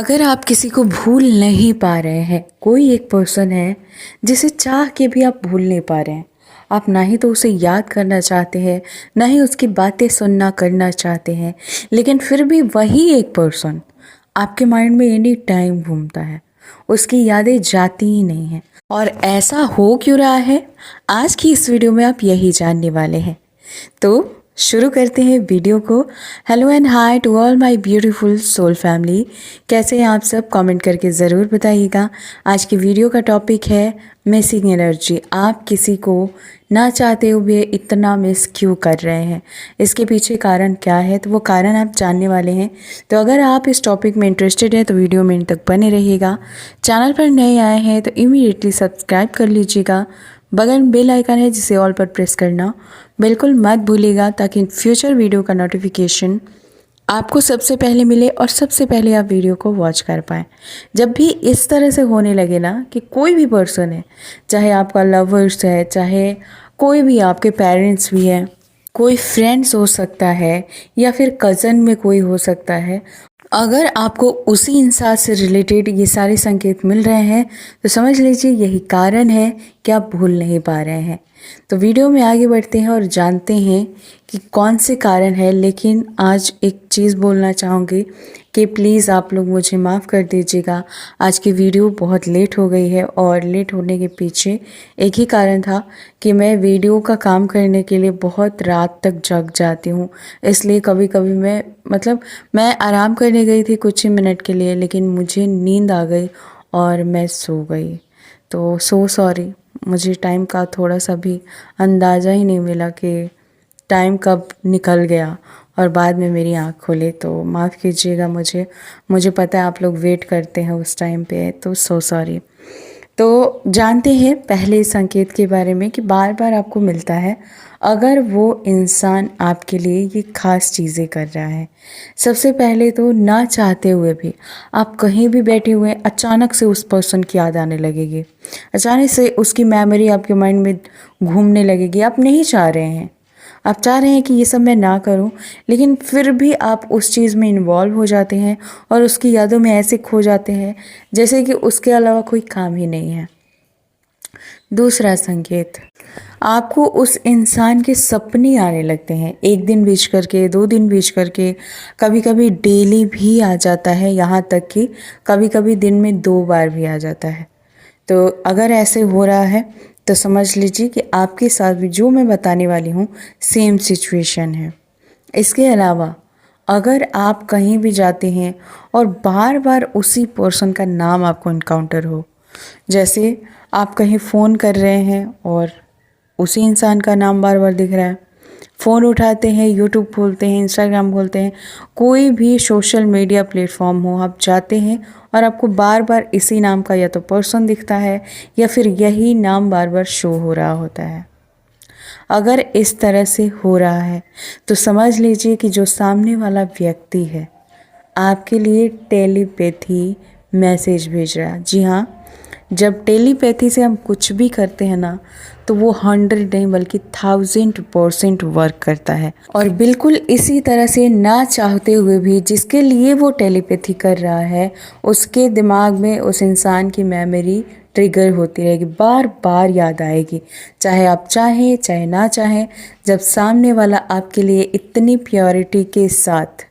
अगर आप किसी को भूल नहीं पा रहे हैं, कोई एक पर्सन है जिसे चाह के भी आप भूल नहीं पा रहे हैं। आप ना ही तो उसे याद करना चाहते हैं, ना ही उसकी बातें सुनना करना चाहते हैं, लेकिन फिर भी वही एक पर्सन आपके माइंड में एनी टाइम घूमता है। उसकी यादें जाती ही नहीं हैं। और ऐसा हो क्यों रहा है, आज की इस वीडियो में आप यही जानने वाले हैं। तो शुरू करते हैं वीडियो को। Hello and hi to all my beautiful soul family. कैसे हैं आप सब, कमेंट करके ज़रूर बताइएगा। आज की वीडियो का टॉपिक है मिसिंग एनर्जी। आप किसी को ना चाहते हुए इतना मिस क्यों कर रहे हैं, इसके पीछे कारण क्या है, तो वो कारण आप जानने वाले हैं। तो अगर आप इस टॉपिक में इंटरेस्टेड है तो वीडियो में इन तक बने रहिएगा। चैनल पर नए आए हैं तो इमीडिएटली सब्सक्राइब कर लीजिएगा। बगल में बेल आइकन है जिसे ऑल पर प्रेस करना बिल्कुल मत भूलिएगा, ताकि फ्यूचर वीडियो का नोटिफिकेशन आपको सबसे पहले मिले और सबसे पहले आप वीडियो को वॉच कर पाएँ। जब भी इस तरह से होने लगे ना कि कोई भी पर्सन है, चाहे आपका लवर्स है, चाहे कोई भी आपके पेरेंट्स भी है, कोई फ्रेंड्स हो सकता है या फिर कज़न में कोई हो सकता है, अगर आपको उसी इंसान से रिलेटेड ये सारे संकेत मिल रहे हैं तो समझ लीजिए यही कारण है कि आप भूल नहीं पा रहे हैं। तो वीडियो में आगे बढ़ते हैं और जानते हैं कि कौन से कारण है। लेकिन आज एक चीज़ बोलना चाहूँगी कि प्लीज़ आप लोग मुझे माफ़ कर दीजिएगा। आज की वीडियो बहुत लेट हो गई है और लेट होने के पीछे एक ही कारण था कि मैं वीडियो का काम करने के लिए बहुत रात तक जग जाती हूँ। इसलिए कभी कभी मैं आराम करने गई थी कुछ ही मिनट के लिए, लेकिन मुझे नींद आ गई और मैं सो गई। तो सो सॉरी, मुझे टाइम का थोड़ा सा भी अंदाज़ा ही नहीं मिला कि टाइम कब निकल गया और बाद में मेरी आँख खुली। तो माफ़ कीजिएगा मुझे पता है आप लोग वेट करते हैं उस टाइम पे, तो सो सॉरी। तो जानते हैं पहले संकेत के बारे में कि बार बार आपको मिलता है अगर वो इंसान आपके लिए ये खास चीज़ें कर रहा है। सबसे पहले तो ना चाहते हुए भी आप कहीं भी बैठे हुए अचानक से उस पर्सन की याद आने लगेगी, अचानक से उसकी मेमोरी आपके माइंड में घूमने लगेगी। आप नहीं चाह रहे हैं, आप चाह रहे हैं कि ये सब मैं ना करूं, लेकिन फिर भी आप उस चीज़ में इन्वॉल्व हो जाते हैं और उसकी यादों में ऐसे खो जाते हैं जैसे कि उसके अलावा कोई काम ही नहीं है। दूसरा संकेत, आपको उस इंसान के सपने आने लगते हैं। एक दिन बीच करके, 2 दिन बीच करके, कभी कभी डेली भी आ जाता है, यहाँ तक कि कभी कभी दिन में 2 बार भी आ जाता है। तो अगर ऐसे हो रहा है तो समझ लीजिए कि आपके साथ भी जो मैं बताने वाली हूँ सेम सिचुएशन है। इसके अलावा अगर आप कहीं भी जाते हैं और बार बार उसी पर्सन का नाम आपको इनकाउंटर हो, जैसे आप कहीं फ़ोन कर रहे हैं और उसी इंसान का नाम बार बार दिख रहा है, फ़ोन उठाते हैं, यूट्यूब खोलते हैं, इंस्टाग्राम खोलते हैं, कोई भी सोशल मीडिया प्लेटफॉर्म हो, आप जाते हैं और आपको बार बार इसी नाम का या तो पर्सन दिखता है या फिर यही नाम बार बार शो हो रहा होता है। अगर इस तरह से हो रहा है तो समझ लीजिए कि जो सामने वाला व्यक्ति है आपके लिए टेलीपैथी मैसेज भेज रहा है। जी हाँ, जब टेलीपैथी से हम कुछ भी करते हैं ना, तो वो 100 नहीं बल्कि 1000% वर्क करता है। और बिल्कुल इसी तरह से ना चाहते हुए भी जिसके लिए वो टेलीपैथी कर रहा है, उसके दिमाग में उस इंसान की मेमोरी ट्रिगर होती रहेगी, बार बार याद आएगी, चाहे आप चाहें चाहे ना चाहें। जब सामने वाला आपके लिए इतनी प्योरिटी के साथ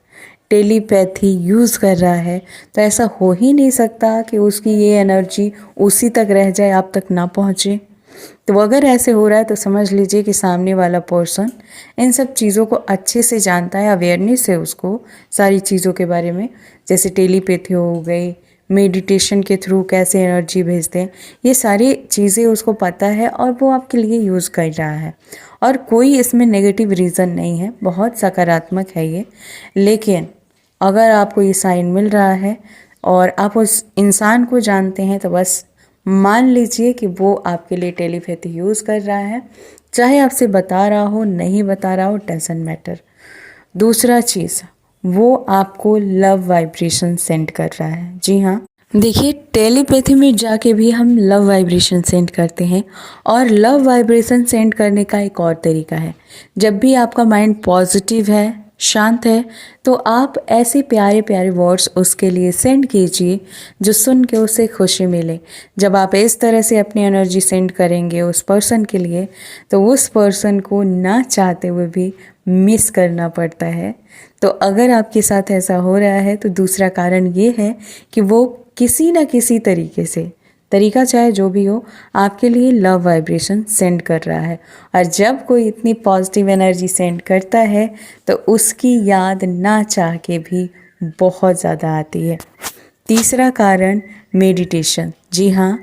टेलीपैथी यूज़ कर रहा है तो ऐसा हो ही नहीं सकता कि उसकी ये एनर्जी उसी तक रह जाए, आप तक ना पहुँचे। तो अगर ऐसे हो रहा है तो समझ लीजिए कि सामने वाला पर्सन इन सब चीज़ों को अच्छे से जानता है, अवेयरनेस है उसको सारी चीज़ों के बारे में। जैसे टेलीपैथी हो गई, मेडिटेशन के थ्रू कैसे एनर्जी भेजते हैं, ये सारी चीज़ें उसको पता है और वो आपके लिए यूज़ कर रहा है। और कोई इसमें नेगेटिव रीज़न नहीं है, बहुत सकारात्मक है ये। लेकिन अगर आपको ये साइन मिल रहा है और आप उस इंसान को जानते हैं तो बस मान लीजिए कि वो आपके लिए टेलीपैथी यूज़ कर रहा है, चाहे आपसे बता रहा हो नहीं बता रहा हो, डजंट मैटर। दूसरा चीज़, वो आपको लव वाइब्रेशन सेंड कर रहा है। जी हाँ, देखिए टेलीपैथी में जाके भी हम लव वाइब्रेशन सेंड करते हैं। और लव वाइब्रेशन सेंड करने का एक और तरीका है, जब भी आपका माइंड पॉजिटिव है, शांत है, तो आप ऐसे प्यारे प्यारे वर्ड्स उसके लिए सेंड कीजिए जो सुन के उसे खुशी मिले। जब आप इस तरह से अपनी एनर्जी सेंड करेंगे उस पर्सन के लिए, तो उस पर्सन को ना चाहते हुए भी मिस करना पड़ता है। तो अगर आपके साथ ऐसा हो रहा है तो दूसरा कारण ये है कि वो किसी न किसी तरीके से, तरीका चाहे जो भी हो, आपके लिए लव वाइब्रेशन सेंड कर रहा है। और जब कोई इतनी पॉजिटिव एनर्जी सेंड करता है तो उसकी याद ना चाह के भी बहुत ज़्यादा आती है। तीसरा कारण मेडिटेशन। जी हाँ,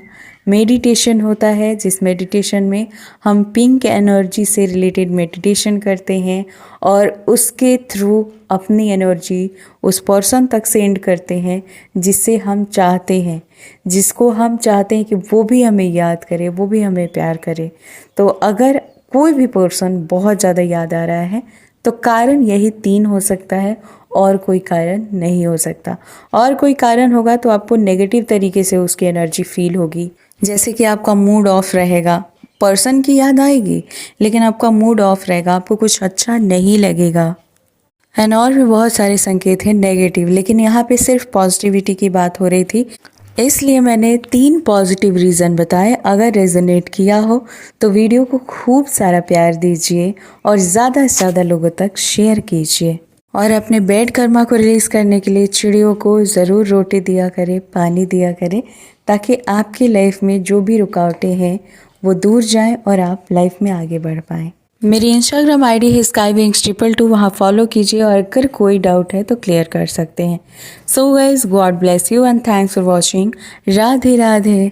मेडिटेशन होता है जिस मेडिटेशन में हम पिंक एनर्जी से रिलेटेड मेडिटेशन करते हैं और उसके थ्रू अपनी एनर्जी उस पर्सन तक सेंड करते हैं जिससे हम चाहते हैं, जिसको हम चाहते हैं कि वो भी हमें याद करे, वो भी हमें प्यार करे। तो अगर कोई भी पर्सन बहुत ज़्यादा याद आ रहा है तो कारण यही 3 हो सकता है, और कोई कारण नहीं हो सकता। और कोई कारण होगा तो आपको नेगेटिव तरीके से उसकी एनर्जी फील होगी, जैसे कि आपका मूड ऑफ रहेगा। पर्सन की याद आएगी लेकिन आपका मूड ऑफ रहेगा, आपको कुछ अच्छा नहीं लगेगा। एंड और भी बहुत सारे संकेत हैं नेगेटिव, लेकिन यहाँ पे सिर्फ पॉजिटिविटी की बात हो रही थी, इसलिए मैंने 3 पॉजिटिव रीज़न बताए। अगर रेजोनेट किया हो तो वीडियो को खूब सारा प्यार दीजिए और ज़्यादा से ज़्यादा लोगों तक शेयर कीजिए। और अपने बैड कर्मा को रिलीज़ करने के लिए चिड़ियों को ज़रूर रोटी दिया करें, पानी दिया करें, ताकि आपकी लाइफ में जो भी रुकावटें हैं वो दूर जाएं और आप लाइफ में आगे बढ़ पाएँ। मेरी इंस्टाग्राम आईडी है skybeings222, वहाँ फॉलो कीजिए और अगर कोई डाउट है तो क्लियर कर सकते हैं। So guys, God bless you and thanks for watching. Radhe Radhe.